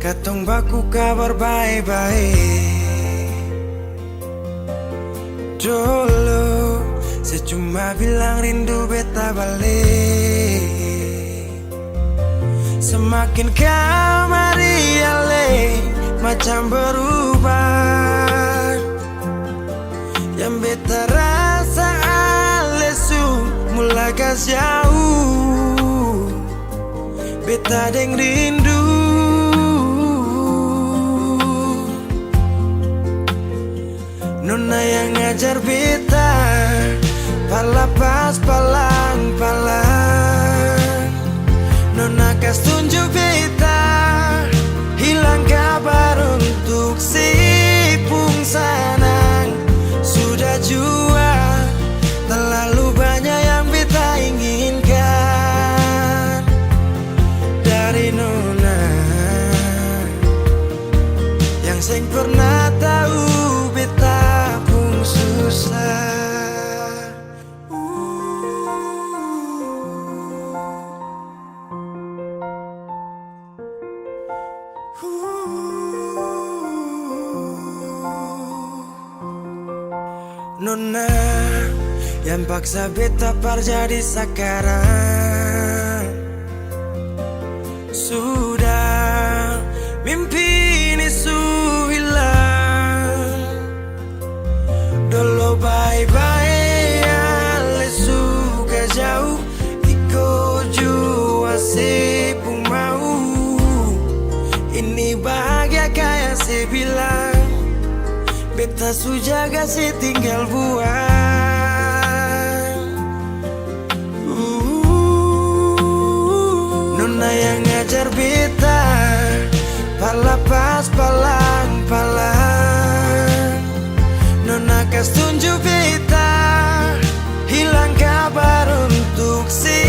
Katong baku kabar baik-baik. Dulu saya cuma bilang rindu beta balik. Semakin kamari ale macam berubah. Yang beta rasa alesu mulai kas jauh. Beta deng rindu. Nona yang ngajar beta palapas palang-palang. Nona kas tunjuk beta hilang kabar untuk si pungsanang. Sudah jua terlalu banyak yang beta inginkan dari Nona yang seng pernah tahu beta pun susah. Nona yang paksa beta par jadi sekarang. Sudah mimpi ini su hilang. Dulu bye-bye ale suka jauh. Iko jua si pun mau. Ini bahagia kayak si bilang. Beta su jaga si tinggal buang. Nona yang ngajar beta palapas palang-palang. Nona kas tunjuk beta hilang kabar untuk si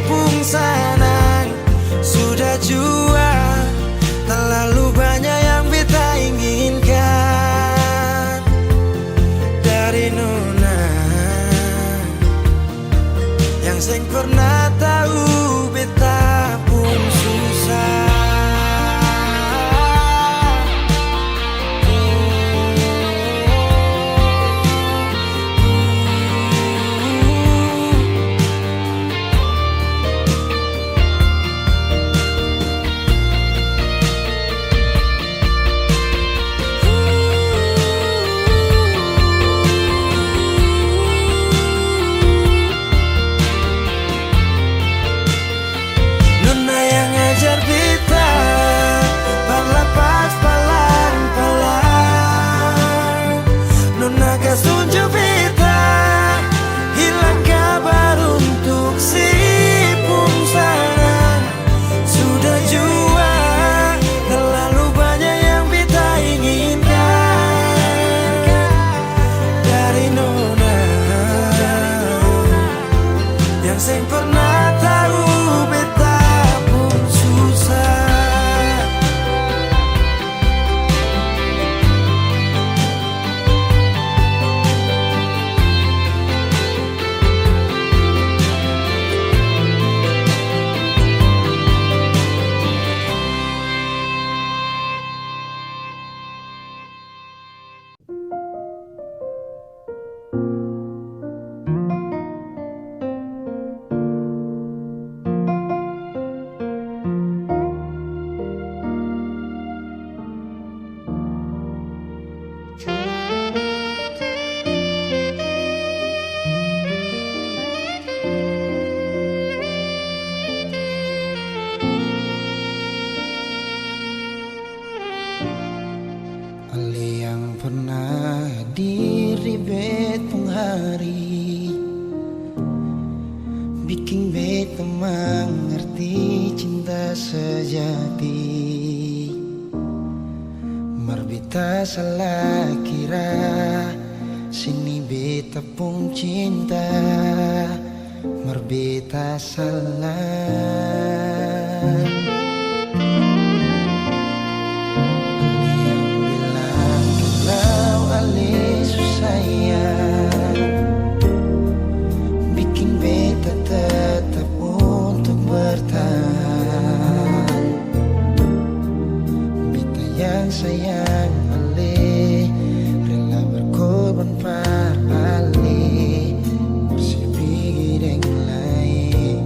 pungsanang. Sudah jua terlalu banyak yang beta inginkan dari Nona yang seng pernah tahu beta pun susah. Seng pernah tahu beta pun susah. Ale yang pernah hadir di betong hari, bikin beta mengerti cinta sejati. Mar beta salah kira, sini beta pun cinta. Mar beta salah. Bikin beta tetap untuk bertahan. yang sayang ale, rela berkorban pali, bersih pikir yang lain.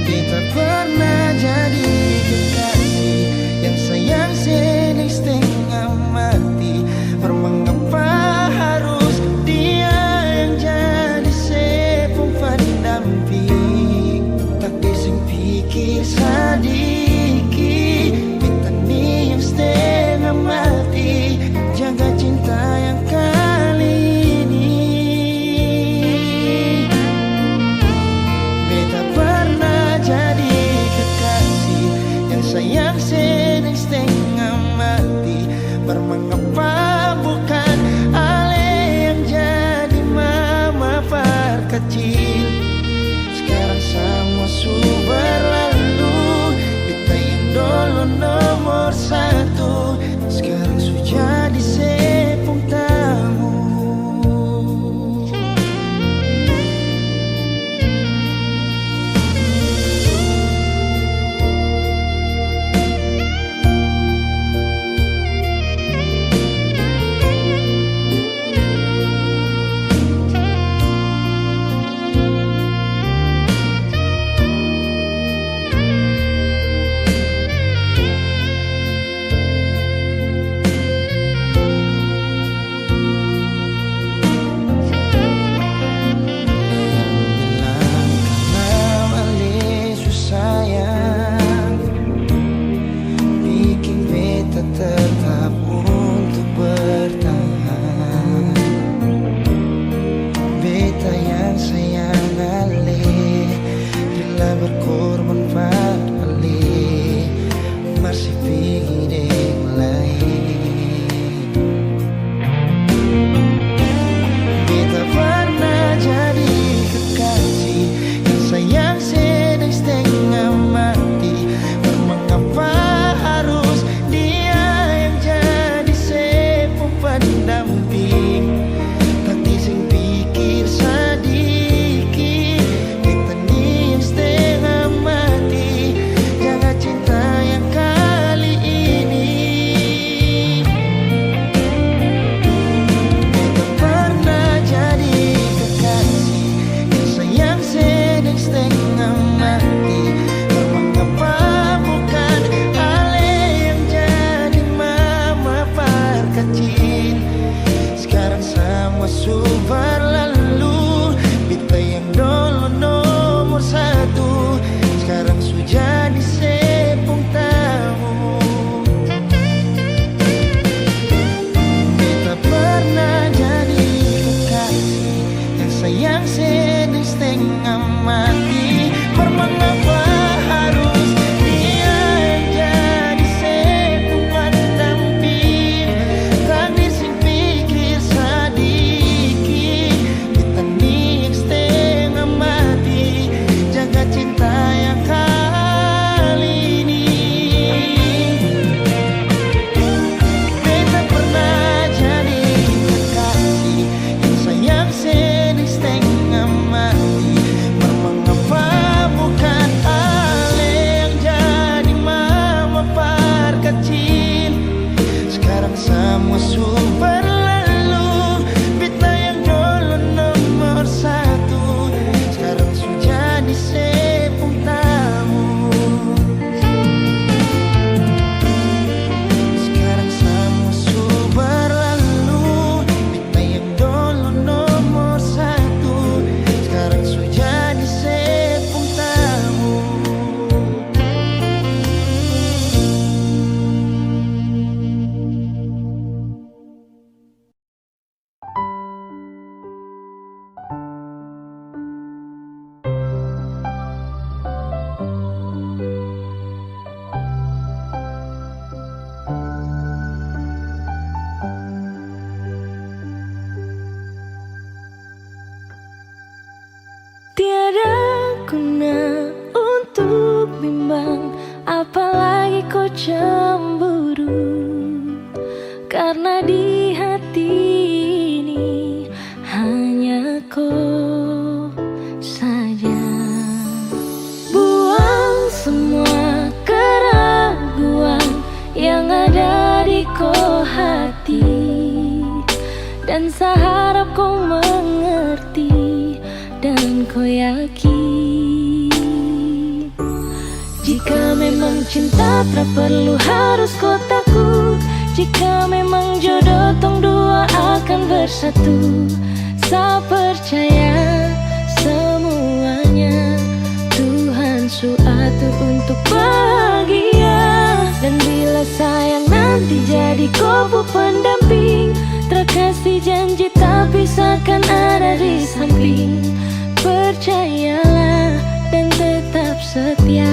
Kita pernah jadi kekasih yang sayang sedang setengah mati. Mengapa harus dia yang jadi sepung pendamping? Tak dising pikir sadiki, kita nih yang setengah mati. Jaga cinta yang kali ini. Beta pernah jadi kekasih yang sayang sedang setengah mati. Mengapa bukan ale yang jadi mama perkecil? Sekarang semua sudah berlalu, kita yang dulu nomor satu, sekarang sudah jadi sepung tamu. Tetap untuk bertahan. Beta yang sayang ale, rela berkorban pali, masih pikir yang lain. Beta pernah jadi kekasih yang sayang sedang setengah mati. Mengapa harus pendamping? Tak dising pikir sadiki, kita nih yang setengah mati. Jaga cinta yang kali ini. Kita pernah jadi kekasih yang sayang sedang setengah mati. Mengapa bukan ale yang jadi mama perkecil? Sekarang semua sudah berlalu, kita yang dulu nomor satu, sekarang sudah jadi sepung tamu. Kita pernah jadi kekasih yang sayang sedang setengah mati. Mengapa harus dia yang jadi sepung pendamping? Tak dising pikir sadiki, kita nih yang setengah mati. Jaga cinta yang kali ini. Beta pernah jadi kekasih yang sayang sedang setengah mati. Mengapa bukan ale yang jadi mama perkecil? Sekarang semua sudah berlalu, beta yang dulu nomor satu, sekarang sudah jadi sepung tamu. Sekarang semua sudah berlalu, beta yang dulu nomor satu, sekarang sudah jadi sepung tamu. Tiada guna untuk bimbang, apalagi kau cemburu. Karena di hati ini hanya kau saja. Buang semua Dan seharap kau mengerti dan kau yakin. Jika memang cinta tak perlu harus kau takut. Jika memang jodoh tong dua akan bersatu. Saya percaya semuanya Tuhan su atur untuk bahagia. Dan bila sayang nanti jadi kubu pendamping, terkasih janji tapi seakan ada di samping. Percayalah dan tetap setia,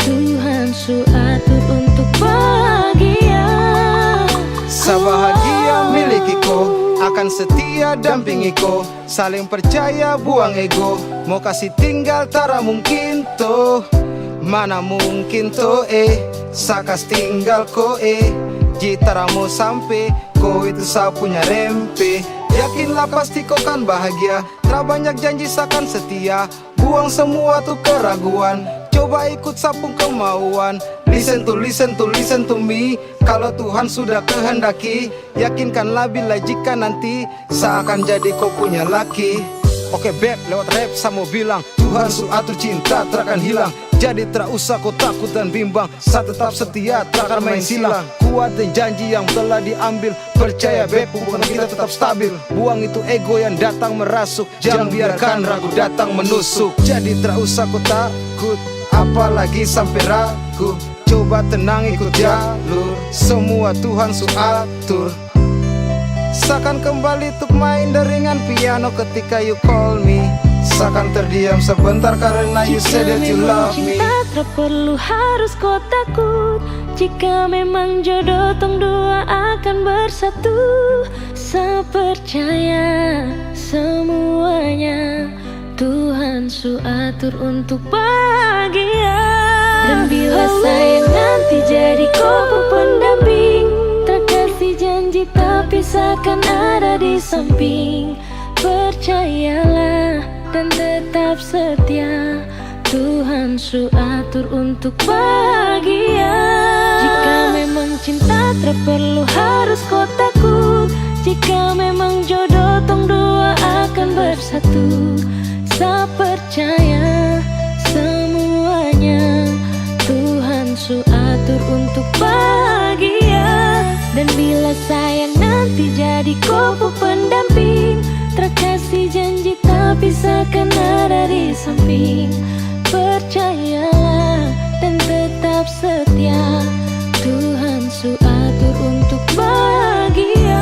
Tuhan su atur untuk bahagia. Sabahagia miliki-ko, akan setia dampingi ko. Saling percaya buang ego, mau kasih tinggal tara mungkin toh. Mana mungkin toh sakas tinggal ko Jitara mau sampai, ko itu saya punya rempe. Yakinlah pasti kau kan bahagia, tak banyak janji sakan setia. Buang semua tuh keraguan, coba ikut sapung kemauan. Listen to me. Kalau Tuhan sudah kehendaki, yakinkanlah bila jika nanti seakan jadi kau punya laki. Oke beb, lewat rap saya mau bilang, Tuhan su atur cinta takkan hilang. Jadi tak usah kau takut dan bimbang, saya tetap setia takkan main silang. Kuat dan janji yang telah diambil, percaya beb hubungan kita tetap stabil. Buang itu ego yang datang merasuk, jangan biarkan ragu datang menusuk. Jadi tak usah kau takut, apalagi sampai ragu. Coba tenang ikut jalur, semua Tuhan su atur. Seakan kembali untuk main deringan piano ketika you call me. Seakan terdiam sebentar karena you said that you love me. Jika memang cinta tak perlu harus kau takut. Jika memang jodoh tong dua akan bersatu. Saya percaya semuanya Tuhan su atur untuk bahagia. Dan bila sayang nanti jadi kubu pendamping, terkasih janji tapi seakan ada di samping. Percayalah dan tetap setia, Tuhan su atur untuk bahagia. Jika memang cinta tak perlu harus kau takut. Jika memang jodoh tong dua akan bersatu. Saya percaya semuanya Tuhan su atur untuk bahagia. Dan bila sayang nanti jadi kubu pendamping, terkasih janji tapi seakan ada di samping. Percayalah dan tetap setia, Tuhan su atur untuk bahagia.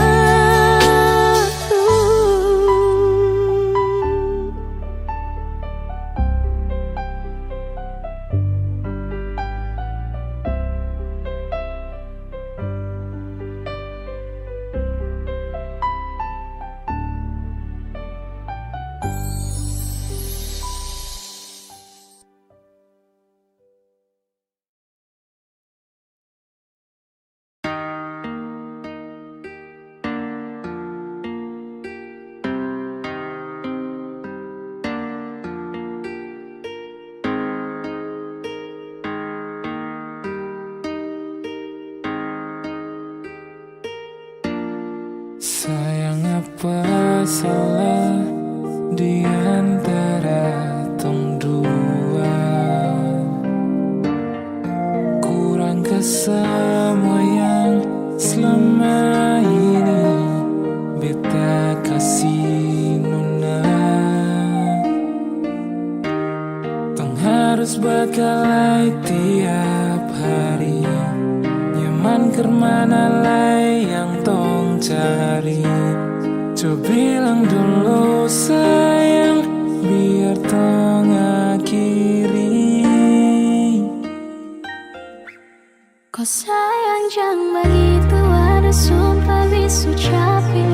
Sayang apa salah di antara tong dua? Kurang ke semua yang selama ini beta kasih nona. Tong harus bakalai tiap hari, nyaman kemana lai yang tong cari. Coba bilang dulu sayang, biar tong akhiri. Kau sayang jangan begitu, ada sumpah bisu capi.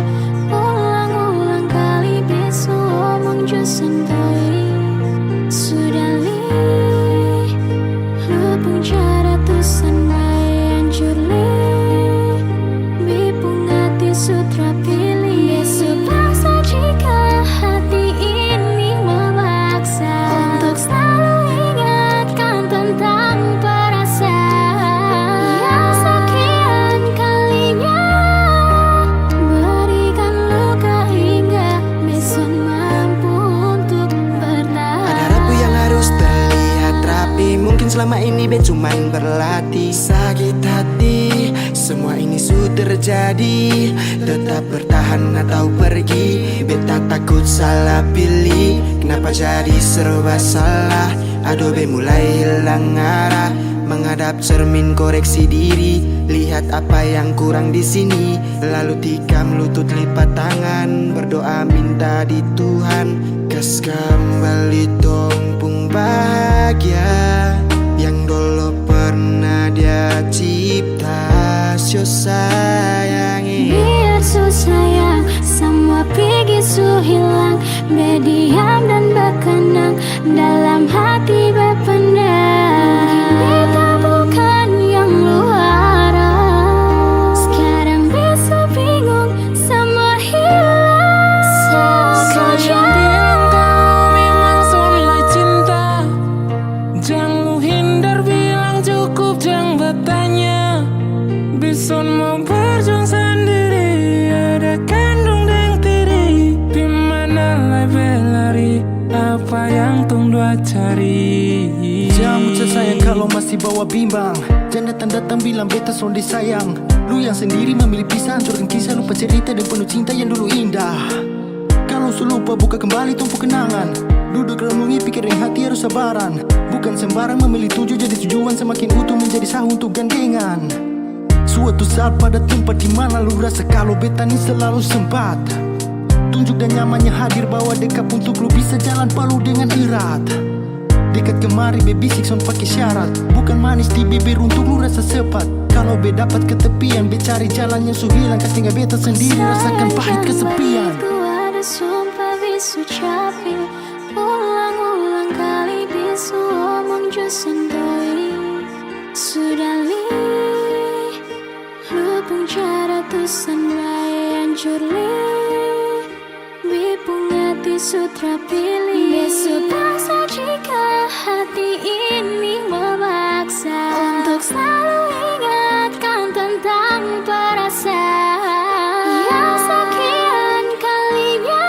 Ulang-ulang kali bisu omong jus sentoi. Sudah li lupung cara tusan mai hancur li. Bipung hati sutra pilih. Besok paksa jika hati ini memaksa untuk selalu ingatkan tentang perasaan yang sekian kalinya berikan lu selama ini be cuman berlatih. Sakit hati, semua ini sudah terjadi. Tetap bertahan atau pergi, be tak takut salah pilih. Kenapa jadi serba salah? Aduh be mulai hilang arah. Menghadap cermin koreksi diri, lihat apa yang kurang di sini. Lalu tikam lutut lipat tangan, berdoa minta di Tuhan. Kas kembali tompung bahagia yang dulu pernah dia cipta. Sio sayangi, biar su sayang, semua pergi su hilang. Berdiam dan berkenang, dalam hati berpendam. Kita bukan yang luar. Sekarang bisa bingung, semua hilang. Sayang bilang kau memang soleh cinta. Jangan lu hindar, bilang cukup, jangan bertanya. Bison mau berjuang sendiri, ada kandung dan tiri. Dimana lai berlari, apa yang tung dua cari. Jangan ucap sayang kalau masih bawa bimbang. Jangan datang-datang bilang beta sonde sayang. Lu yang sendiri memilih pisah, hancurkan kisah, lupa cerita dan penuh cinta yang dulu indah. Kalau su lupa buka kembali tumpu kenangan. Duduk renungi pikirin hati harus sabaran. Bukan sembarang memilih tujuh jadi tujuan, semakin utuh menjadi sah untuk gandengan. Suatu saat pada tempat di mana lu rasa kalau beta ini selalu sempat. Tunjuk dan nyamannya hadir bawa dekat untuk lu bisa jalan palu dengan erat. Dekat kemari be bisik son pakai syarat, bukan manis di bibir untuk lu rasa sepat. Kalau be dapat ketepian, be cari jalan yang su hilang. Kas tinggal beta sendiri rasakan pahit kesepian. Ku ada sumpah bisu capi, ulang-ulang kali bisu omong jo sendiri. Sudah li, lupung cara tusan raya hancur li. Bipung hati sutra pilih. Besok paksa jika hati ini memaksa untuk selalu ingatkan tentang perasaan yang sekian kalinya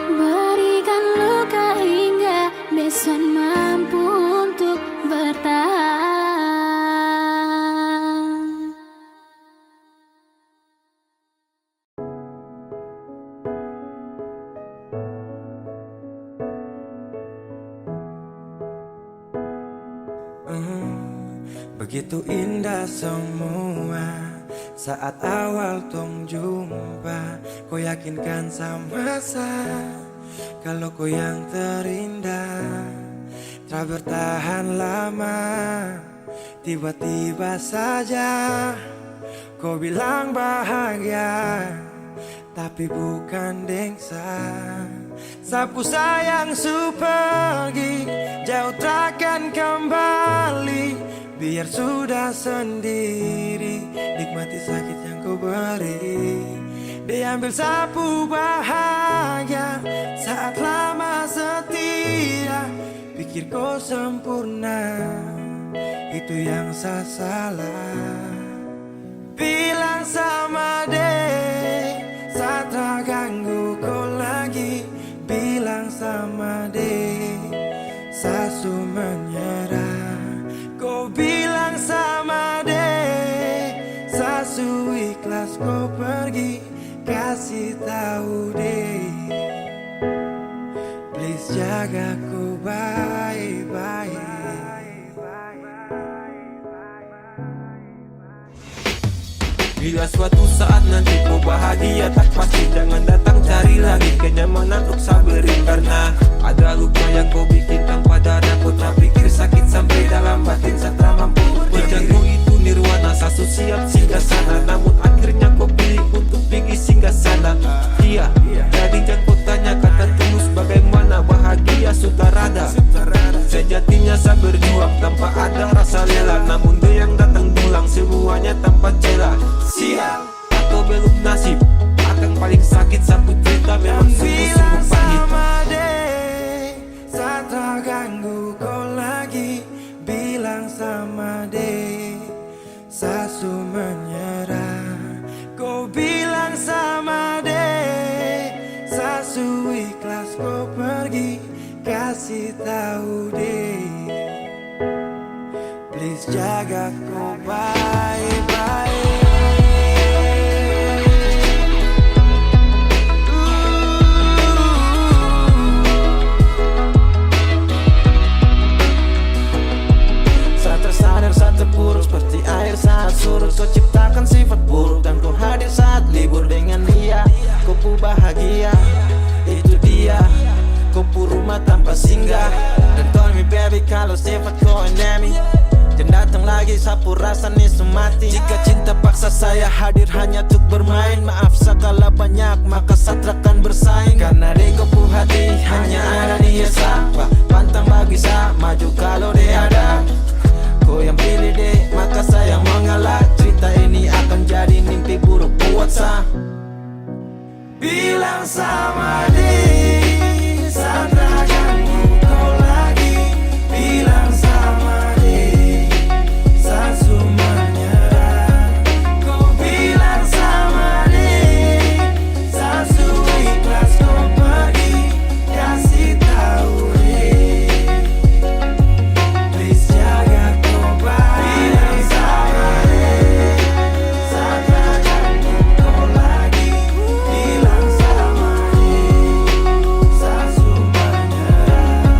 berikan luka hingga besan mampu untuk bertahan. Begitu indah semua saat awal tong jumpa. Kau yakinkan sama saya kalau kau yang terindah. Tak bertahan lama, tiba-tiba saja kau bilang bahagia, tapi bukan dengsa. Sapu sayang su pergi, jauh takkan kembali. Biar sudah sendiri, nikmati sakit yang kau beri. Diambil sapu bahagia saat lama setia. Pikir kau sempurna, itu yang saya salah. Bilang sama deh, saat tak ganggu kau lagi. Bilang sama deh, sasu menyerah. Kau bilang sama deh, sasu ikhlas kau pergi. Kasih tahu deh, please jaga ku baik-baik. Bila suatu saat nanti kau bahagia tak pasti, jangan datang cari lagi kenyamanan untuk sabarin. Karena ada luka yang kau bikin tanpa dana. Kau tak pikir sakit sampai dalam batin setelah mampu berjanji itu nirwana. Sasu siap singgah sana, namun akhirnya kau pilih untuk pergi singgah sana. Iya, jadi jangan kau tanya kata tulus bagaimana bahagia sudah rada. Sejatinya saya berjuang tanpa ada rasa rela, namun dia yang datang pulang semuanya tanpa celah. Sial atau belum nasib, akan paling sakit satu cerita memang sungguh-sungguh pahit. Sama deh, saat tak ganggu kau lagi. Bilang sama deh, sasu menyerah. Kau bilang sama deh, sasu ikhlas kau pergi. Kasih tahu deh, Please jaga kau baik-baik. Saat tersadar, saat terpuruk seperti air saat surut. Kau ciptakan sifat buruk dan kau hadir saat libur dengan dia. Kau pu bahagia, itu dia. Kau pu rumah tanpa singgah. Dan call me baby kalau sifat kau enemy. Dan datang lagi sapu rasa nih sumati. Jika cinta paksa saya hadir hanya untuk bermain. Maaf segala banyak maka satrakan bersaing. Karena di kau pu hati hanya ada dia siapa. Pantang bagi saya maju kalau dia ada. Kau yang pilih deh, maka saya mengalah. Cerita ini akan jadi mimpi buruk buat saya. Bilang sama dia, Sandra ganggu kau lagi. Bilang sama dia, Sasu menyerah. Kau bilang sama dia, Sasu ikhlas kau pergi. Kasih tahu dia, please jaga kau baik. Bilang sama dia, Sandra ganggu kau lagi. Bilang sama dia, Sasu menyerah.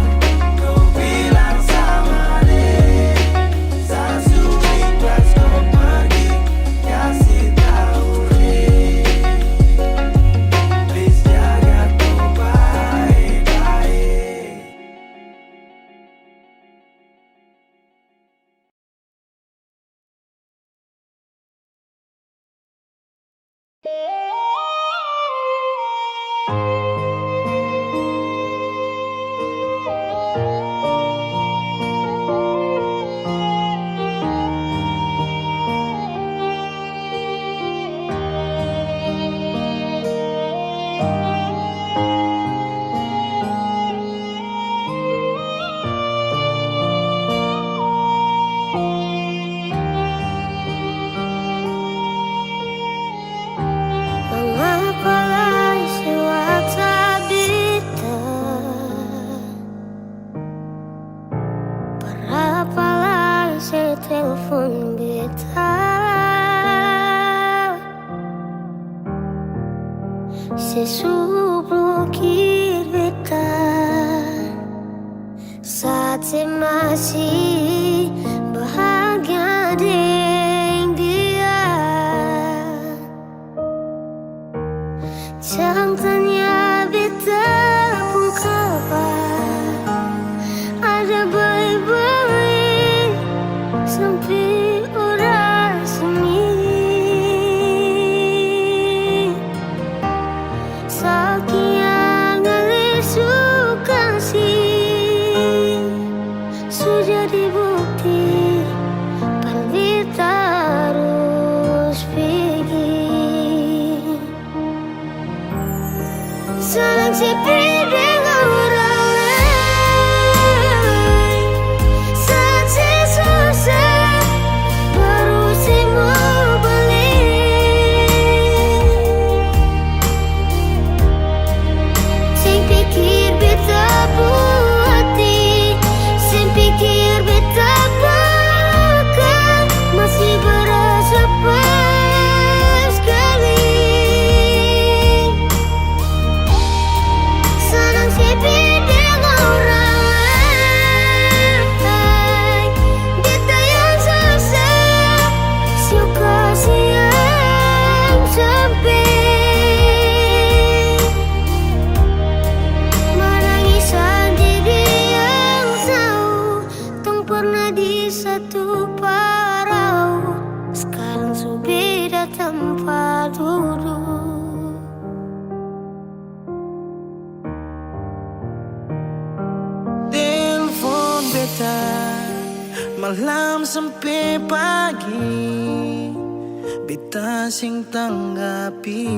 Kau bilang sama dia, Sasu ikhlas kau pergi. Kasih tahu dia, please jaga kau baik-baik. Mengapa lagi tak bita? Berapa lagi saya telepon beta? Sesu blokir beta. Saat saya masih bahagia dengan dia. Jangan tanya beta pun kabar. Ada baik-baik sampai orang sini. Saking ngelisuk kasih sudah dibukti. Pan harus pergi. Saling sepi dengan orang lain. Saat saya susah baru saya mau balik. Saya pikir beta hati, saya pikir beta bahkan masih berasa pas sekali. Senang sepi dengan orang lain. Beta yang susah, suka siang sampai menangisan diri yang tahu tong pernah di satu parau. Sekarang su beda tempat duduk. Telepon beta malam sampai pagi. Beta sing tanggapi,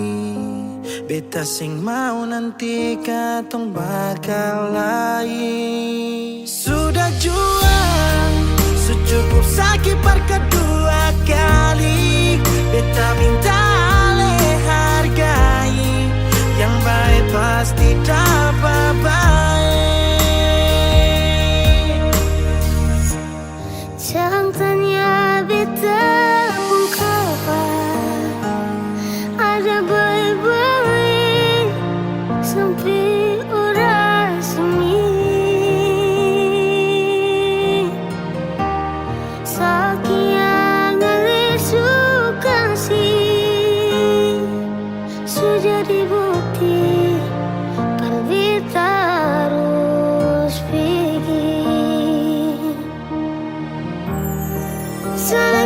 beta sing mau nanti katong bakal lain. Sudah jual, secukup sakit per kedua kali. Beta minta le hargai, yang baik pasti dapat baik. Jangan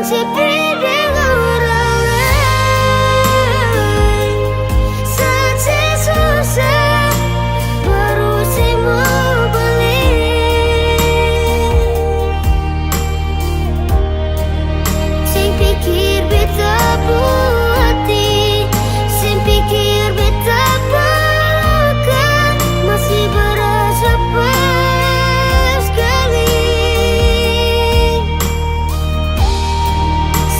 Senang sepi dengan orang lain, saat saya susah baru saya mau balik. Saya pikir beta hati, saya pikir beta kan masih berasa pas sekali.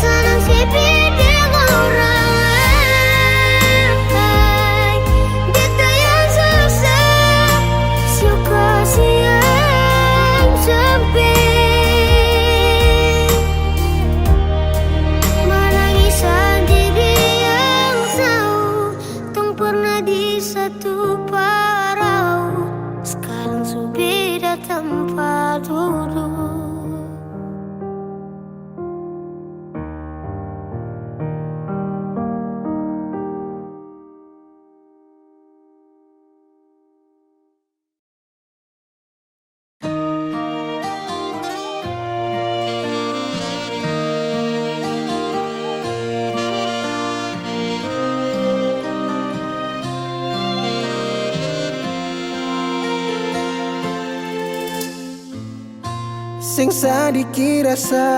Senang sepi dengan orang lain, beta yang susah, saya kasih yang sempit. Menangis sendiri yang tahu, tong pernah di satu parau. Sekarang su beda tempat duduk. Sing sadiki rasa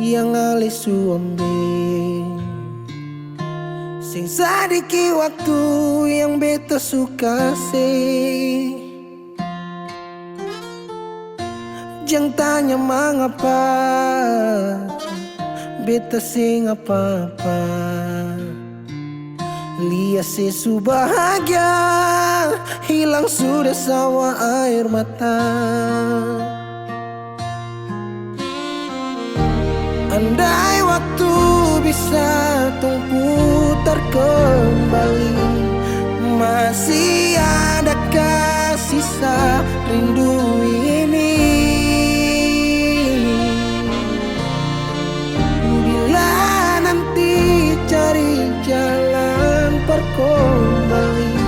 yang alih suambe, sing sadiki waktu yang beta suka sih. Jangan tanya mengapa beta sing apa-apa. Lihat sesu bahagia hilang sudah sama air mata. Andai waktu bisa tong putar kembali, masih adakah sisa rindu ini? Bila nanti cari jalan kembali,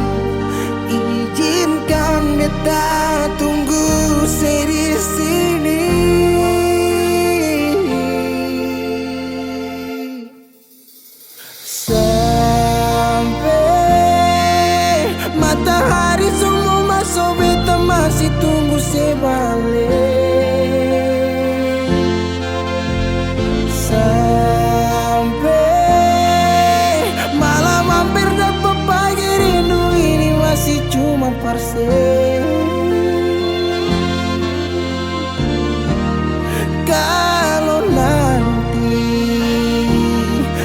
izinkan beta tunggu saya di sini. Sampai matahari semua masuk, beta masih tunggu saya balik. Sampai malam hampir dapat pagi, rindu ini masih cuma parse. Kalau nanti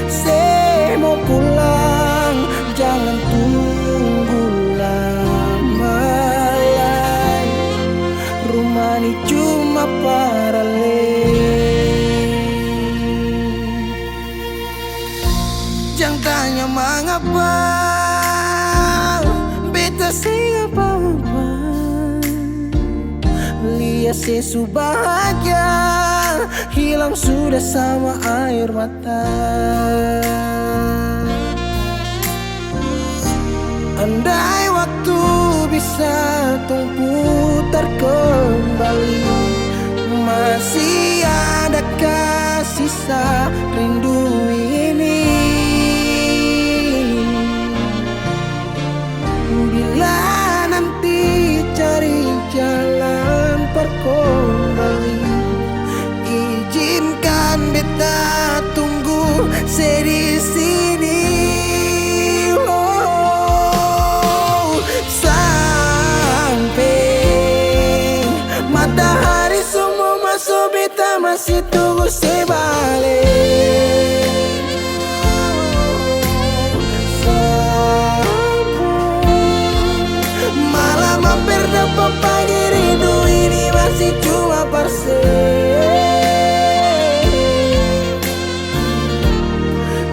saya mau pulang, jangan tunggu lama lagi. Rumah ini cuma paralel. Jangan tanya mengapa beta sing apa-apa. Lihat sesu bahagia hilang sudah sama air mata. Andai waktu bisa tong putar kembali, masih adakah sisa rindu ini? Bila nanti cari jalan kembali, izinkan beta tunggu saya di sini. Oh, sampai matahari semua masuk, beta masih tunggu saya balik. Malam hampir dapat pagi, rindu ini masih cuma parse.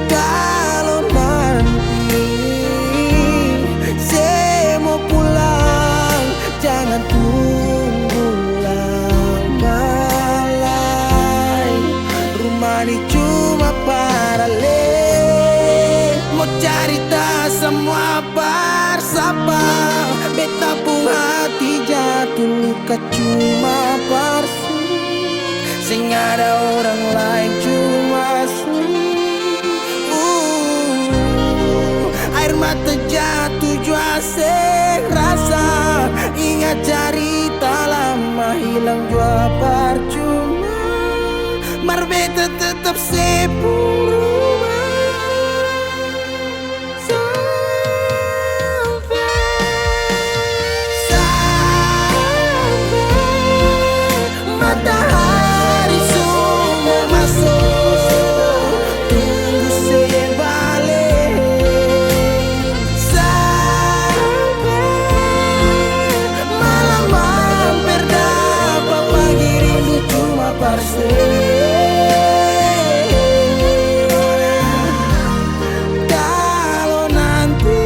Kalau nanti saya mau pulang, jangan tunggu lama lagi. Rumah ini cuma paralel, mau cari tak semua bersapa. Beta pun hati jatuh luka cuma parsi. Sing ada orang lain cuma air mata jatuh jua rasa. Ingat cerita lama hilang jua percuma. Marbeta tetap sepuluh matahari sudah masuk. Tunggu saya balik sampai malam hampir dapat pagi rindu cuma parse. Kalau nanti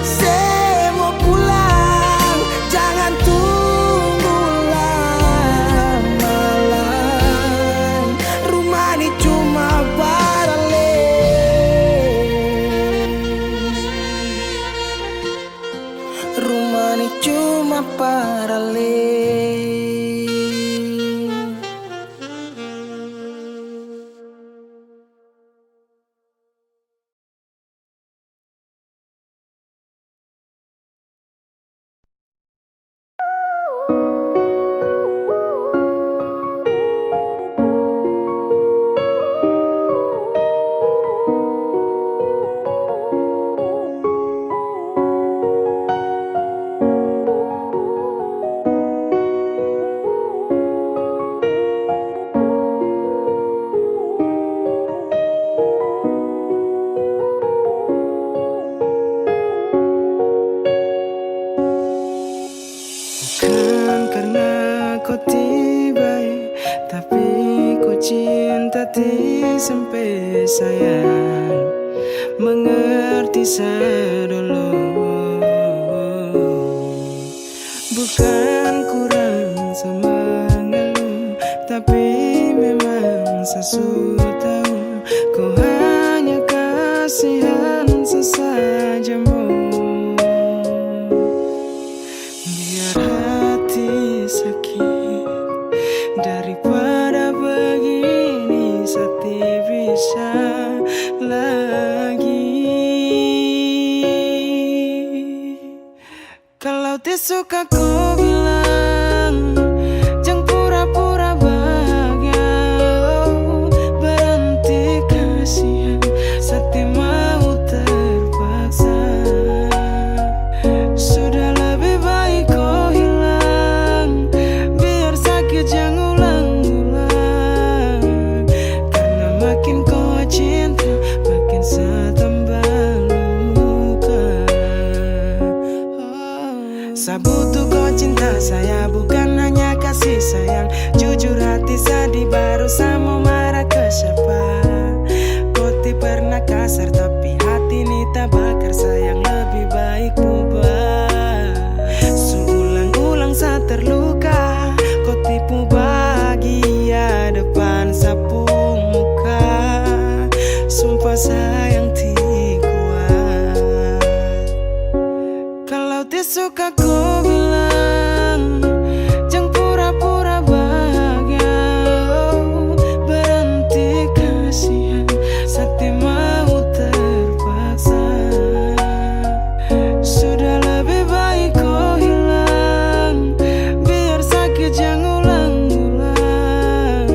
saya mau pulang, jangan tunggu lama lagi. Rumah ini cuma paralel. Rumah ini cuma paralel. Bukan karena kau tiba, tapi kau cinta hati sampai sayang, mengerti saya dulu. Bukan kurang sama ngeluh, tapi memang saya sudah tahu kau hanya kasihan sesajamu. Biar hati sakit daripada begini, sati bisa lagi. Kalau tidak suka kau bilang, jangan pura-pura bahagia. Oh, berhenti kasihan, sati mau terpaksa. Sudah lebih baik kau hilang, biar sakit jangan ulang-ulang. Karena makin kau cinta, makin saya tambah luka. Saya butuh kau cinta saya, bukan hanya kasih sayang. Jujur hati sedih, baru saya mau marah ke siapa. Kau tidak pernah kasar, tapi hati ini tak bakar. Sayang lebih baik ubah. Seulang-ulang saya terluka, kau tipu bahagia depan sapu muka. Sumpah sayang tidak kuat. Kalau tidak suka kau bilang, jangan pura-pura bahagia. Oh, berhenti kasihan, sati mau terpaksa. Sudah lebih baik kau hilang, biar sakit jangan ulang-ulang.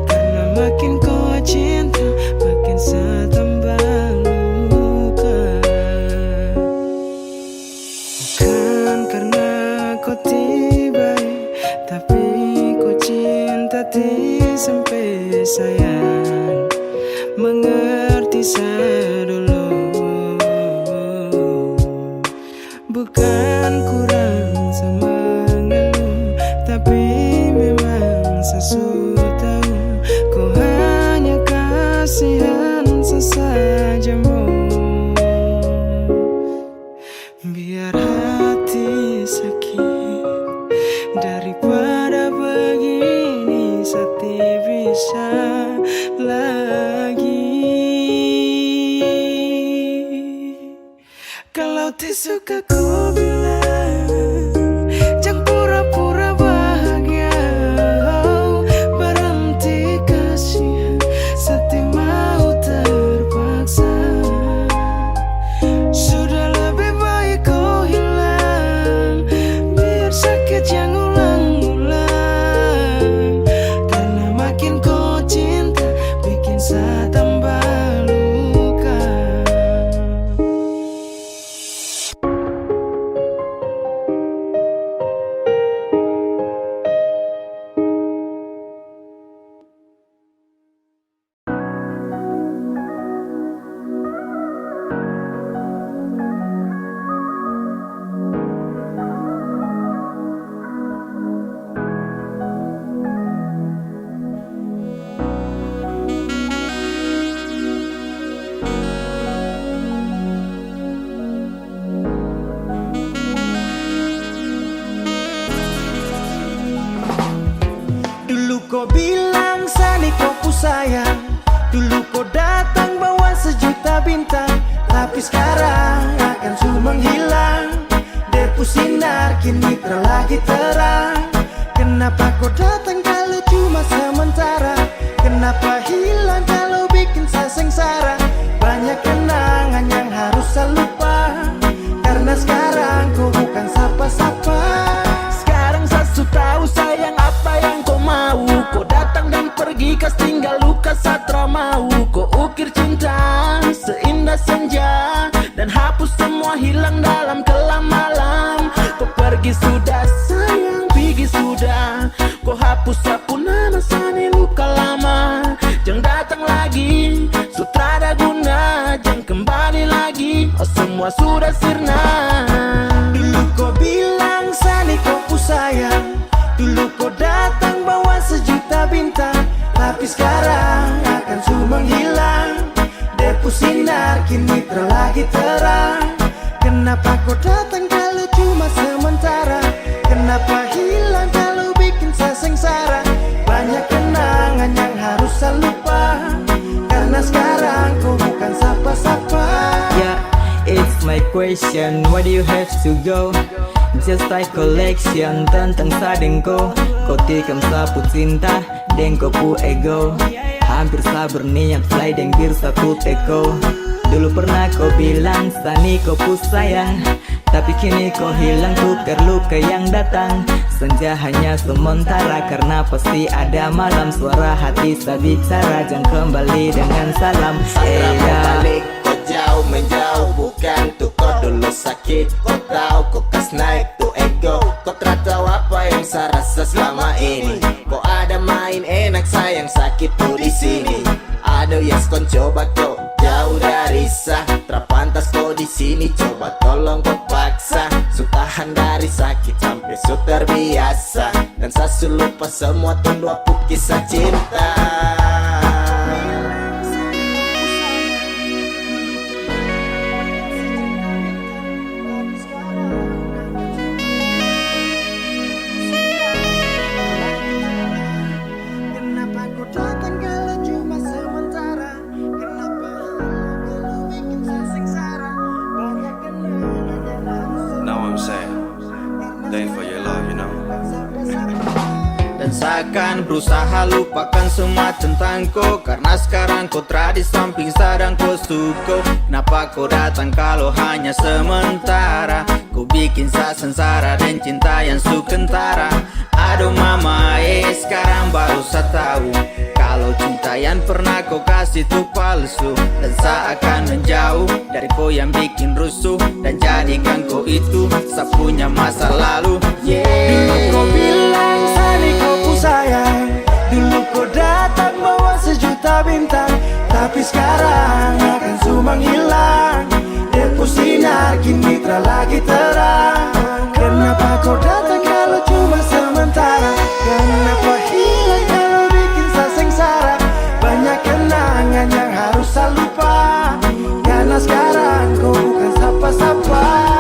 Karena makin kau cinta, makin saya tambah luka. Bukan karena kau tiba, tapi kau cinta hati sampai sayang, mengerti saya dulu. Bukan kurang sama ngeluh, tapi memang saya sudah tahu kau hanya kasihan sesajamu. Biar hati sakit daripada begini, sati bisa lagi. Kalau tidak suka kau bilang, jangan pura-pura bahagia. kau bilang Sani kau ku sayang, dulu kau datang bawa sejuta bintang, tapi sekarang akan su menghilang. Depu sinar kini terlagi terang. Kenapa kau datang kalau cuma sementara? Kenapa hilang kalau bikin saya sengsara? Banyak kenangan yang harus saya lupa, karena sekarang kau bukan sapa-sapa. Sekarang saya su tahu sayang apa yang kau mau. Kau datang dan pergi kas tinggal luka satra mau. Kau ukir cinta seindah senja dan hapus semua hilang dalam kelam malam. Kau pergi sudah sayang, pergi sudah. Kau hapus sapu nama Sani luka lama. Jangan datang lagi, sutra guna. Jangan kembali lagi, oh semua sudah sirna. Dulu kau bilang Sani kau ku sayang, dulu kau datang bawa sejuta bintang, tapi sekarang akan su menghilang. Depu sinar kini terlagi terang. Kenapa kau datang kalau cuma sementara? Kenapa hilang kalau bikin saya sengsara? Banyak kenangan yang harus saya lupa, karena sekarang kau bukan sapa-sapa. Yeah, it's my question, why do you have to go? Just like collection tentang sadengko. Kau tikam sapu cinta dan kau pu ego. Hampir sabar niat fly dan bir satu teko. Dulu pernah kau bilang Sani kau pu sayang, tapi kini kau hilang tukar luka yang datang. Senja hanya sementara karena pasti ada malam. Suara hati saya bicara, jangan kembali dengan salam. Balik kau jauh menjauh, bukan tuh kau dulu sakit. Kau tahu kau kas naik tuh ego. Kau tak tahu apa yang saya rasa selama ini. Kau ada main enak sayang, sakit tuh di sini. Aduh yes kon coba kau jauh dari sah. Terpantas kau di sini, coba tolong kau paksa. Su tahan dari sakit sampai su terbiasa, dan saya su lupa semua tunduk aku kisah cinta. Kenapa kau datang kalau cuma sementara? Kenapa kalau bikin saya sengsara? Banyak kenangan yang harus Now I'm sad, thanks for your love, you know. Dan seakan berusaha lupakan semua tentang kau, karena sekarang kau telah di samping sadang kau suko. Kenapa kau datang kalau hanya sementara? Kau bikin saya sengsara dan cinta yang su kentara. Aduh mama sekarang baru saya tahu kalau cinta yang pernah kau kasih itu palsu. Dan saya akan menjauh dari kau yang bikin rusuh, dan jadikan kau itu saya punya masa lalu. Dulu kau bilang Sani kau ku sayang, dulu kau datang bawa sejuta bintang, tapi sekarang akan su menghilang. Depu sinar kini terlagi terang. Kenapa kau datang kalau cuma sementara? Kenapa hilang kalau bikin saya sengsara? Banyak kenangan yang harus saya lupa, karena sekarang kau bukan sapa-sapa.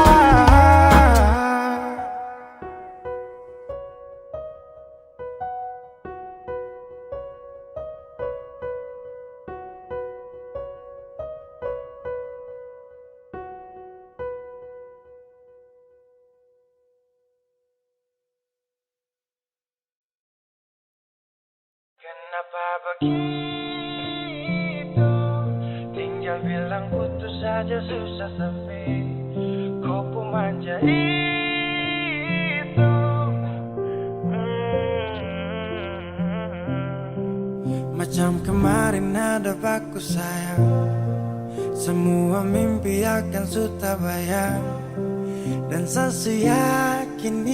Kenapa begitu? Tinggal bilang putus saja susah sepi. Kau pun manja itu. Macam kemarin ada aku sayang, semua mimpi akan sudah bayang. Dan saya yakin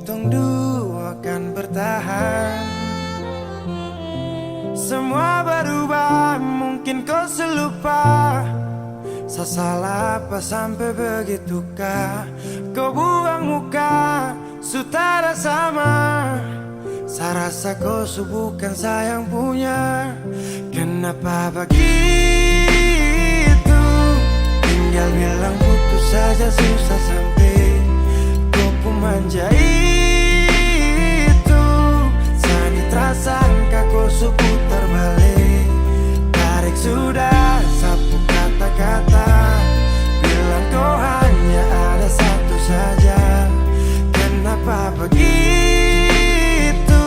tong dua akan bertahan. Semua berubah, mungkin kau selupa. Saya salah apa sampai begitukah? Kau buang muka, sutara sama. Saya rasa kau bukan saya yang punya. Kenapa begitu? Tinggal bilang putus saja susah sampai. Kau pun manja itu. Sani terasa begitu?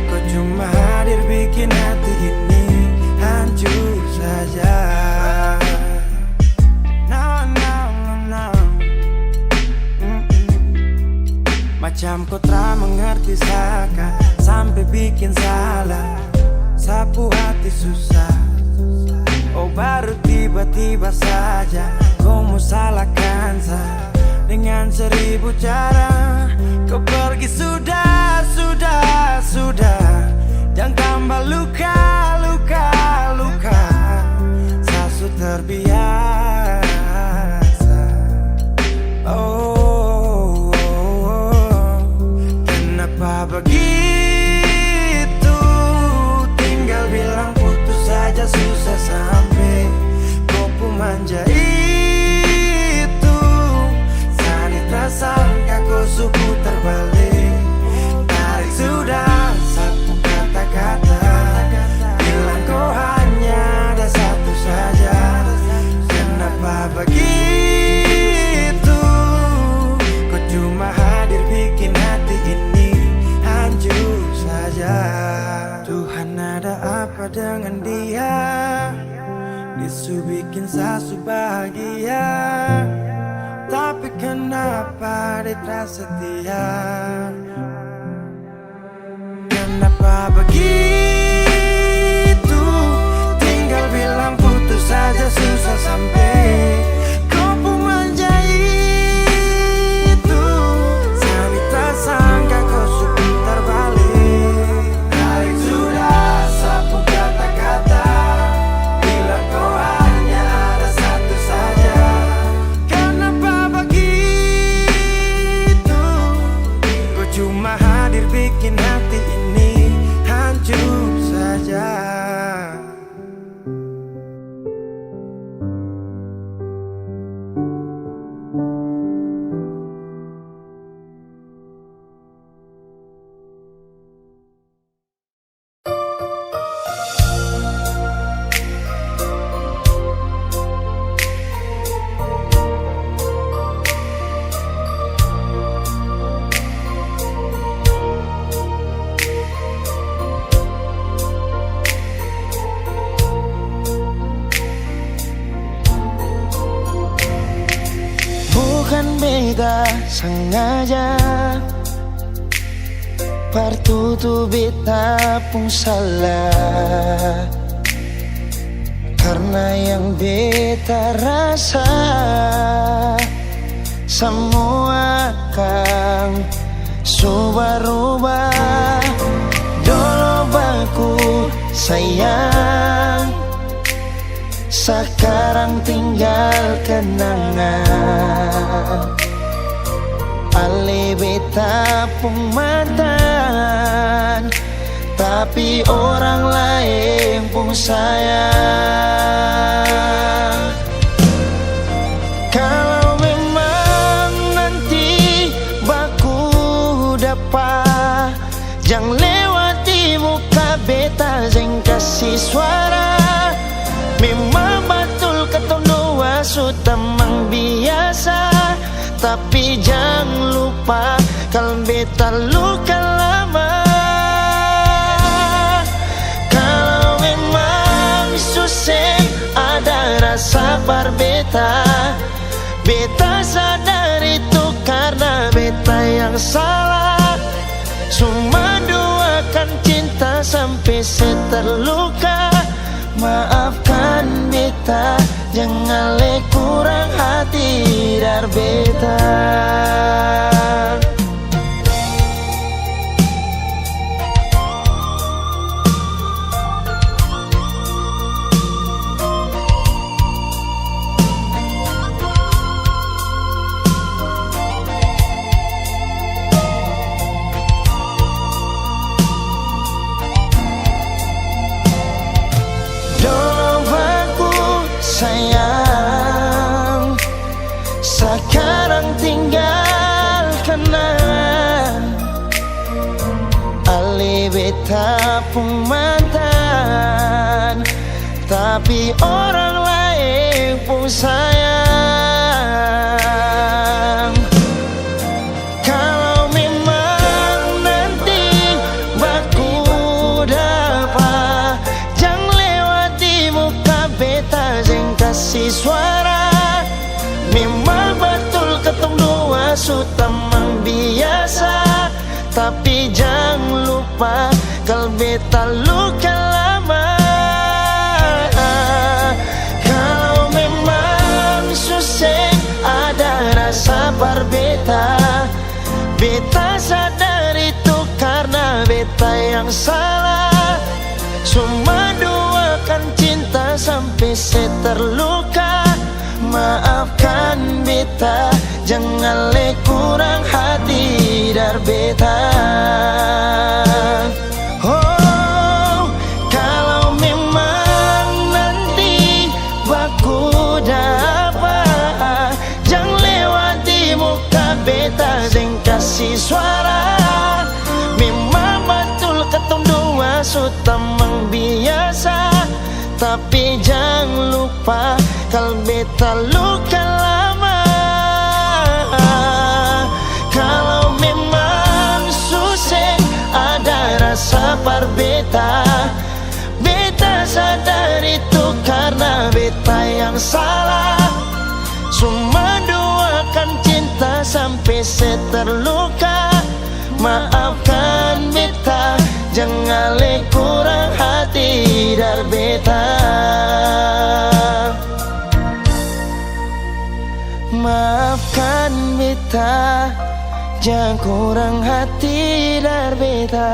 Kau cuma hadir bikin hati ini hancur saja. No, no, no, no. Macam kau tak mengerti saka, sampai bikin salah, sapu hati susah. Oh baru tiba-tiba saja kau mau salahkan saya dengan 1000 cara. Kau pergi sudah, sudah, sudah. Jangan tambah luka, luka, luka. Saya sudah terbiasa. Oh, kenapa begitu? Tinggal bilang putus saja susah sampai kau pun manja itu. Sani tak sangka kau suku terbalik. Tarik sudah sapu kata-kata, bilang kau hanya ada satu saja. Kenapa begitu? Kau cuma hadir bikin hati ini hancur saja. Tuhan ada apa dengan dia? Disu bikin sasu bahagia, tapi kenapa dia tak setia? Kenapa begitu? Tinggal bilang putus saja susah sampai kau pun manja itu. Sani tak sangka kau suku terbalik. Tarik sudah sapu kata-kata, bilang kau hanya ada satu saja. Kenapa begitu? Kau cuma hadir bikin hati ini hancur saja. Bukan beta sengaja, partutu beta pun salah. Karena yang beta rasa semua akan subah-rubah. Dulu baku sayang, sekarang tinggal kenangan. Ale beta pun mantan, tapi orang lain pun sayang. Kalau memang nanti baku dapat, jangan lewati muka beta, jangan kasih suara. Memang betul kata dua sudah memang biasa, tapi jangan lupa kalau beta luka lama. Kalau memang susah ada rasa berbeta, beta sadar itu karena beta yang salah. Cuma doakan cinta sampai terluka. Maafkan beta, jangan le kurang hati dar beta. Sayang, sekarang tinggal kenang. Ali beta pun mantan, tapi orang lain pun sayang. Kalau sutamang biasa. Tapi jangan lupa kalau beta luka lama. Kalau memang susah ada rasa berbeda, beta sadar itu karena beta yang salah. Cuma doakan cinta sampai saya terluka. Maafkan beta, jangan le kurang hati dar beta. Oh, kalau memang nanti baku dapat, jangan lewati muka beta dan kasih suara. Memang betul ketong dua sutamang biasa, tapi jangan lupa kalau beta luka lama. Kalau memang susah ada rasa berbeda, beta sadar itu karena beta yang salah. Cuma doakan cinta sampai saya terluka. Maafkan beta, jangan le kurang hati dar beta. Maafkan beta, jangan kurang hati dar beta.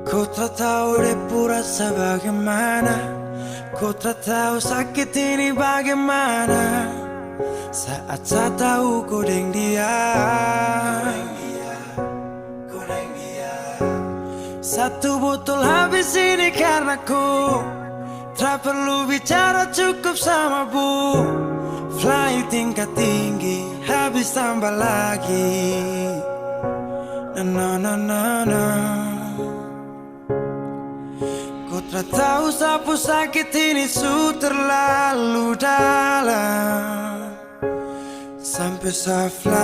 Ku tak tahu depu rasa bagaimana, ku tak tahu sakit ini bagaimana. Saat saya tahu ku deng dia, satu botol habis ini karena ku tak perlu bicara cukup sama bu. Fly tingkat tinggi habis tambah lagi. Na na na na. Ku tak tahu sapu sakit ini su terlalu dalam, sampai saya fly.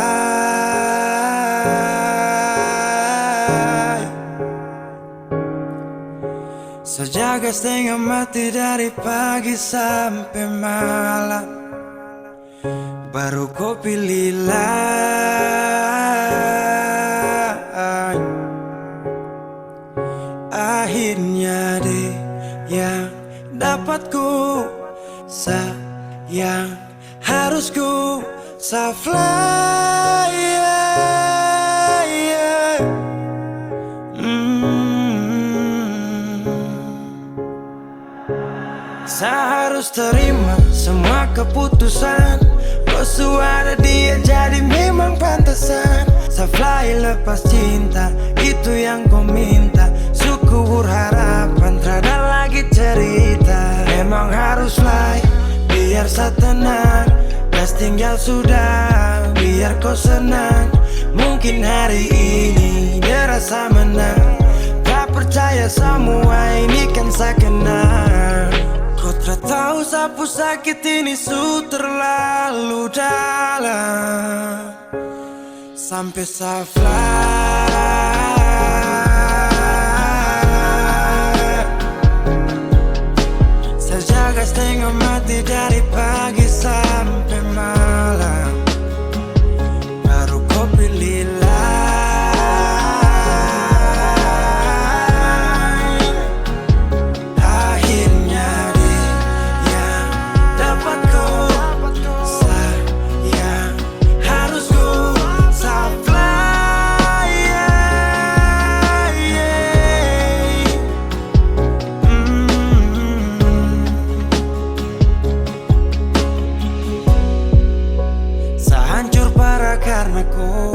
Sejaga setengah mati dari pagi sampai malam, baru kau pilih lain. Akhirnya deh yang dapat ku sayang, harus ku fly, yeah. Saya harus terima semua keputusan. Kau ada dia jadi memang pantasan. Saya fly lepas cinta, itu yang kau minta. Syukur harapan, terada lagi cerita. Memang harus fly, biar saya tenang. Gas tinggal sudah, biar kau senang. Mungkin hari ini dia rasa menang. Tak percaya semua ini kan saya kenal. Kau tak tahu sapu sakit ini su terlalu dalam, sampai saya fly. Saya jaga setengah mati dari pagi sampai malam, baru kau pilih lain. Akhirnya dia yang dapat kau sayang, harus kau fly, yeah, yeah. Saya hancur parah karena kau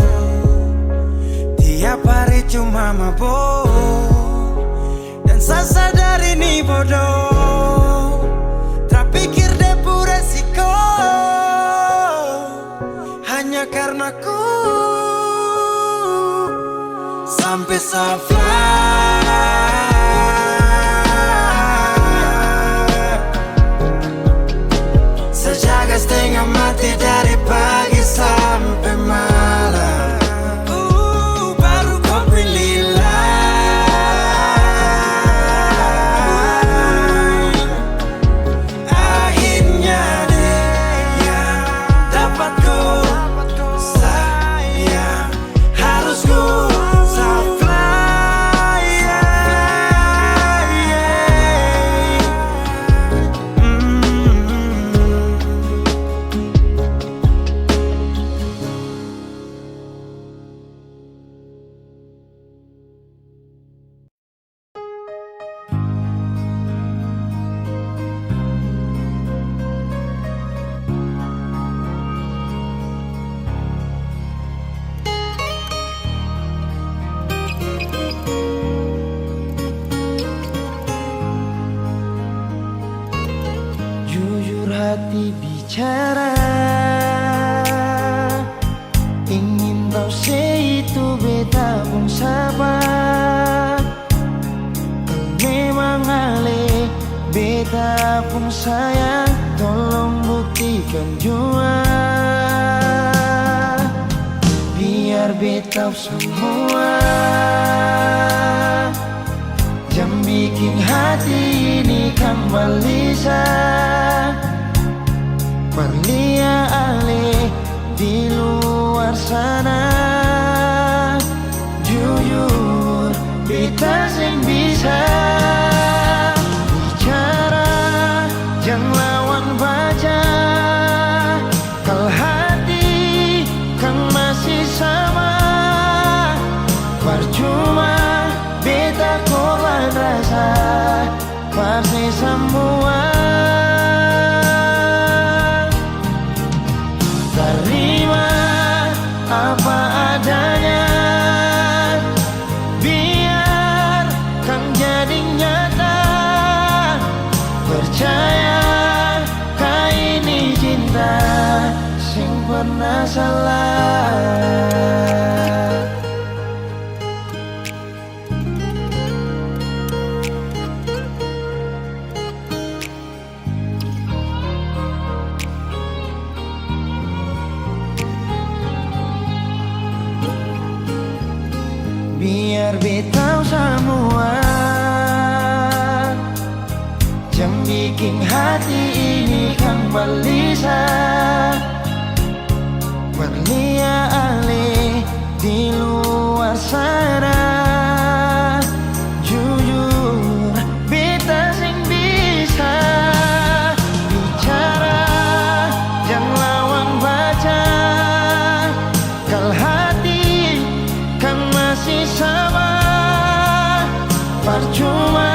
tiap hari cuma mabuk, dan saya sadar ini bodoh. Tak pikir depu resiko hanya karena ku sampai saya fly. Sejaga setengah mati dari pagi sampai malam, baru beta pun sayang, tolong buktikan jua. Biar beta semua jangan bikin hati ini kembali Perlia ale di luar sana. Jujur beta sing bisa bicara, jangan lawan baca. Kalau hati kan masih sama, percuma beta korban rasa pasti semua. Terima apa adanya, biar kan jadi nyata. Percaya kau ini cinta sing pernah salah. Biar beta semua jangan bikin hati ini kan balisa. Perlia ale di luar sana. Jujur beta sing bisa bicara, jangan lawan baca. Kalau hati kan masih sama, percuma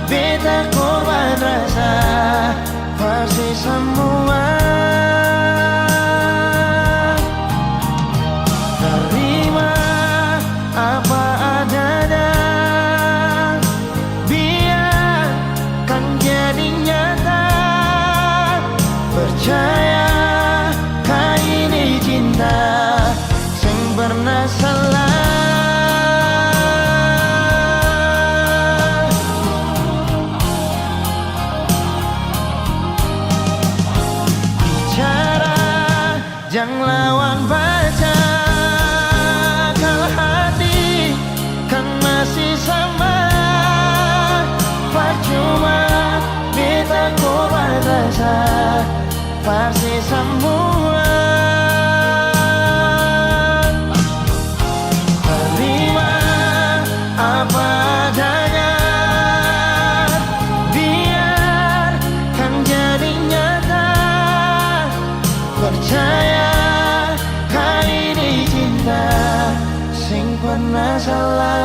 beta korban rasa pasti semua. Terima apa adanya, biar kan jadi nyata. Percaya kau ini cinta sing pernah salah. Jangan lawan baca. Kalau hati kan masih sama, percuma beta korban rasa pasti semua. Terima apa adanya, biar kan jadi nyata. Percaya sing pernah salah.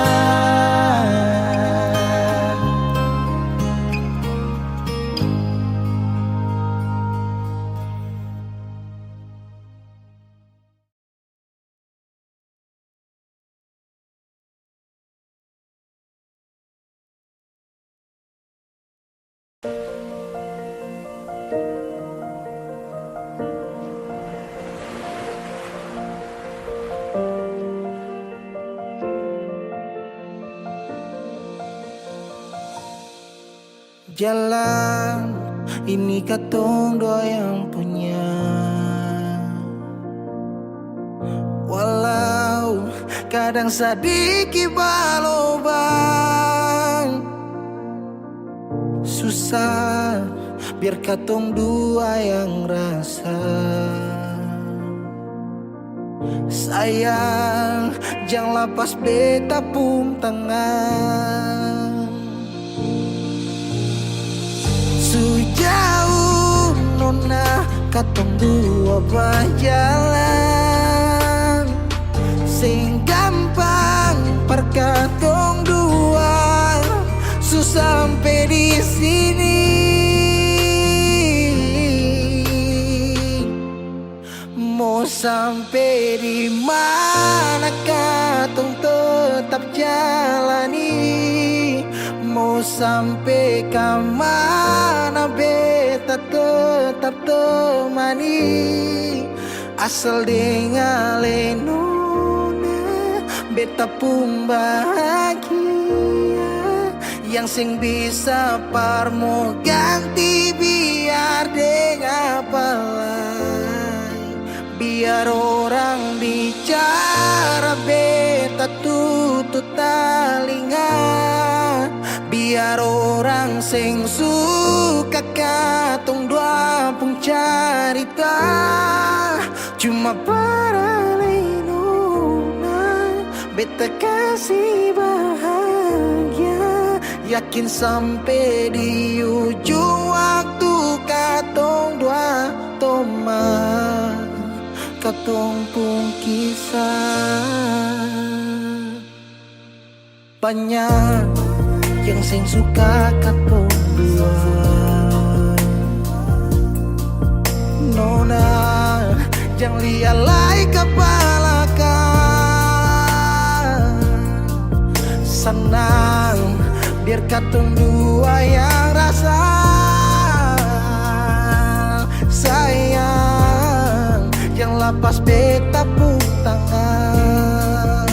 Jalan ini katong dua yang punya, walau kadang sedikit balobang. Susah biar katong dua yang rasa. Sayang jangan lepas beta pun tangan. Sejauh nona katong dua berjalan, sing gampang perkatong dua susah sampai di sini. Mau sampai di mana katong tetap jalani. Mau sampai ke mana beta tetap temani. Asal dengan nona beta pun bahagia. yang sing bisa parmo ganti biar dengan apa lain. Biar orang bicara beta tutup telinga. Biar orang sing suka katong dua pun carita cuma para lenona. Beta kasih bahagia, yakin sampai di ujung waktu katong dua toma katong pun kisah. Banyak yang sing suka katong dua, nona jangan lialai kepala kan. Senang biar katong dua yang rasa sayang, yang lapas beta pun tangan.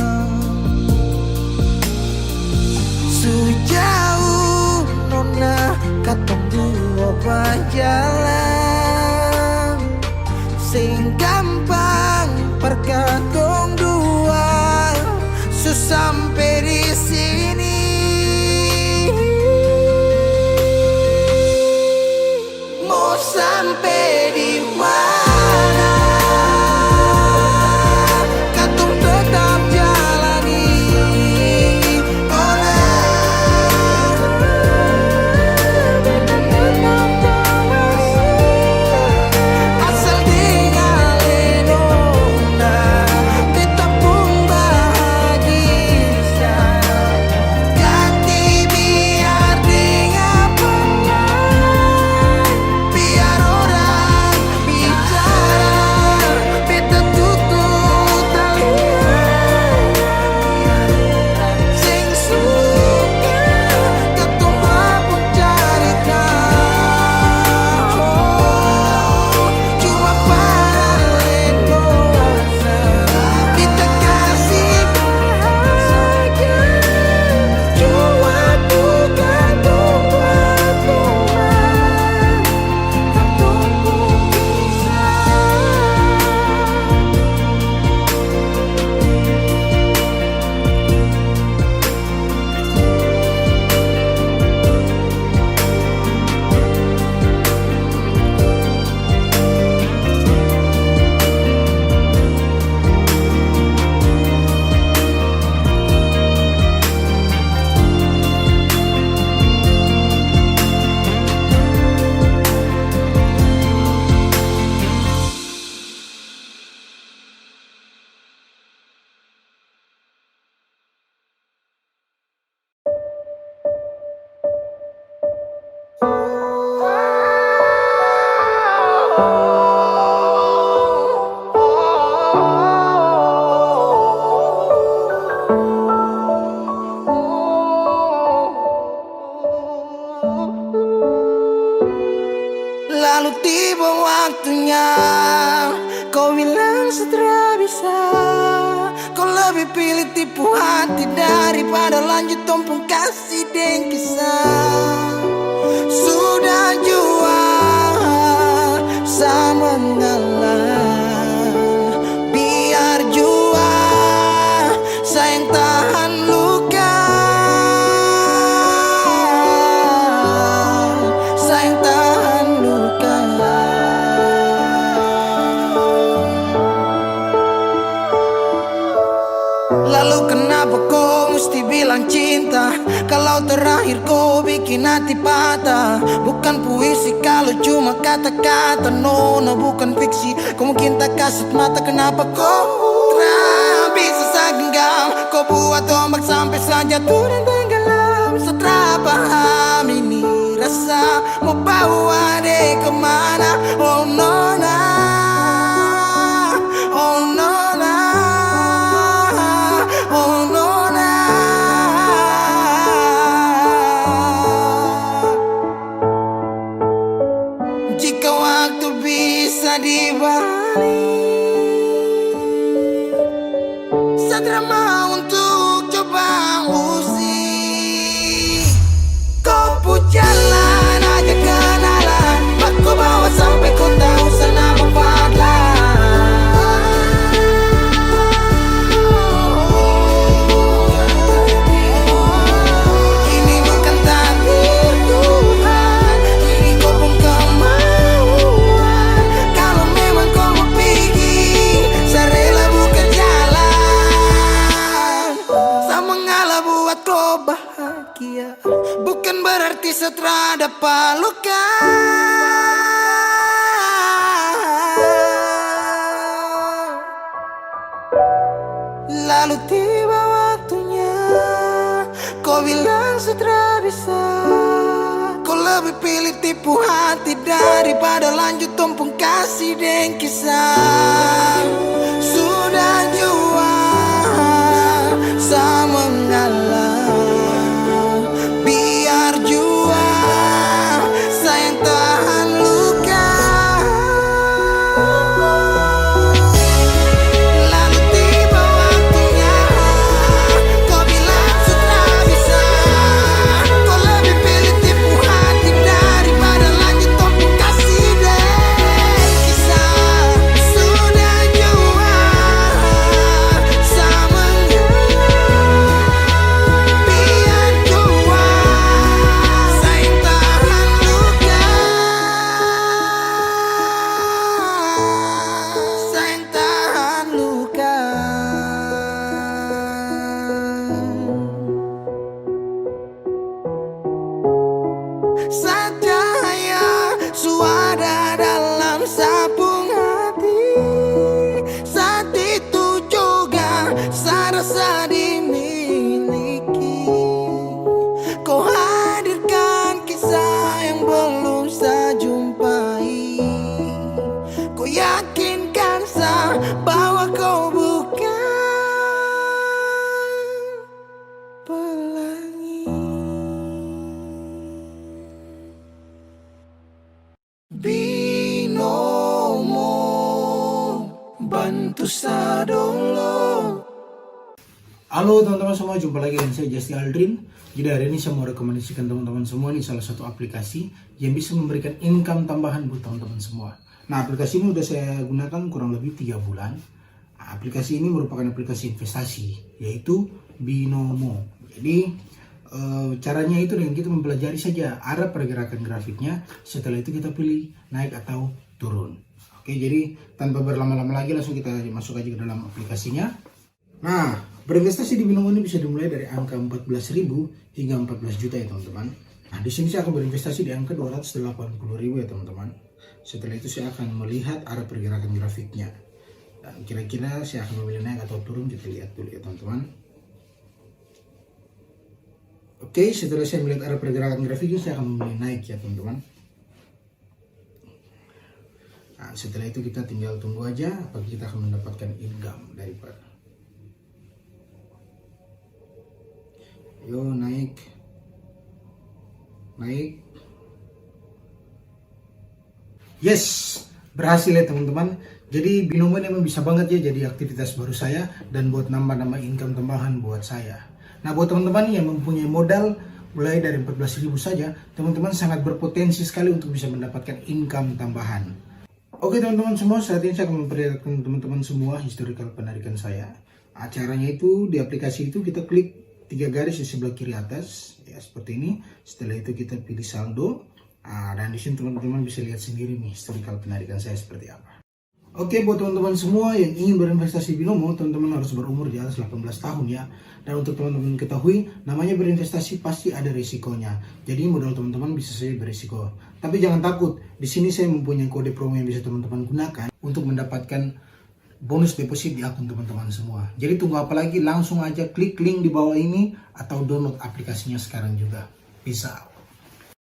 Sejauh nona katong dua berjalan, sing gampang perkatong dua sampai di sini. Mau sampai di mana? Katong tetap jalani. Asal dengan lenona, beta pun bahagia. Ganti biar dengan pengen. Biar orang bicara, beta tutup telinga. Sing suka katong mabuk carita, cuma para lenona. Beta kasih bahagia, cuma bukan buat teman. Katong pun kisah. Lalu tiba waktunya, kau bilang setelah bisa. Kau lebih pilih tipu hati daripada lanjut tompong kasih dan kisah. Sudah jual sama mengalah, biar jual sayang tahan luka. Sayang tahan luka. Lalu kenapa kau mesti bilang cinta, kalau terakhir kau bikin hati patah? Bukan puisi kalau cuma kata-kata, nona bukan fiksi. Kau mungkin tak kasut mata, kenapa kau bisa segenggam? Kau buat ombak sampai saja turun tenggelam. Setelah paham ini rasa, mau bawa deh kemana? Oh nona, oh nona, oh nona. Jika waktu bisa dibalik, saya mau untuk coba usik. bukan berarti setelah dapat luka. Lalu tiba waktunya, kau bilang sudah bisa. Kau lebih pilih tipu hati daripada lanjut tumpung kasih dan kisah. Sudah jua sama mengalah, biar jua sayang tahan luka. Lalu tiba waktunya, kau bilang sudah bisa. Kau lebih pilih tipu hati daripada lanjut tumpung kasih dan kisah. Sudah jua sama mengalah, biar jua sayang tahan luka. Sayang tahan luka. Saat cahaya suara dalam sabung hati, saat itu juga saya rasa dimiliki. Kau hadirkan kisah yang belum saya jumpai. Kau yakinkan saya bahwa kau bukan pelangi. Binomo, bantu saya dong. Halo teman-teman semua, jumpa lagi dengan saya Justy Aldrin. Jadi hari ini saya mau rekomendasikan teman-teman semua nih salah satu aplikasi yang bisa memberikan income tambahan buat teman-teman semua. Nah, aplikasi ini udah saya gunakan kurang lebih 3 bulan. Nah, aplikasi ini merupakan aplikasi investasi, yaitu Binomo. Jadi caranya itu dengan kita mempelajari saja arah pergerakan grafiknya. Setelah itu kita pilih naik atau turun. Oke, jadi tanpa berlama-lama lagi langsung kita masuk aja ke dalam aplikasinya. Nah, berinvestasi di Binomo ini bisa dimulai dari angka 14.000 hingga 14 juta ya teman-teman. Nah, di sini saya akan berinvestasi di angka 280.000 ya teman-teman. Setelah itu saya akan melihat arah pergerakan grafiknya. Dan kira-kira saya akan memilih naik atau turun, kita lihat dulu ya teman-teman. Oke, setelah saya melihat arah pergerakan grafiknya, saya akan memilih naik ya teman-teman. Nah, setelah itu kita tinggal tunggu aja apakah kita akan mendapatkan income daripada. Yo, naik. Yes, berhasil ya teman-teman. Jadi Binomo ini memang bisa banget ya jadi aktivitas baru saya dan buat nambah-nambah income tambahan buat saya. Nah, buat teman-teman yang mempunyai modal mulai dari 14.000 saja, teman-teman sangat berpotensi sekali untuk bisa mendapatkan income tambahan. Oke teman-teman semua, saat ini saya akan memperlihatkan teman-teman semua historical penarikan saya. Acaranya itu di aplikasi itu kita klik 3 garis di sebelah kiri atas, ya seperti ini. Setelah itu kita pilih saldo. Dan di sini teman-teman bisa lihat sendiri nih historical penarikan saya seperti apa. Oke, buat teman-teman semua yang ingin berinvestasi Binomo, teman-teman harus berumur di atas 18 tahun ya. Dan untuk teman-teman ketahui, namanya berinvestasi pasti ada risikonya. Jadi modal teman-teman bisa saja berisiko. Tapi jangan takut, di sini saya mempunyai kode promo yang bisa teman-teman gunakan untuk mendapatkan bonus deposit di akun teman-teman semua. Jadi tunggu apa lagi, langsung aja klik link di bawah ini atau download aplikasinya sekarang juga. Peace out.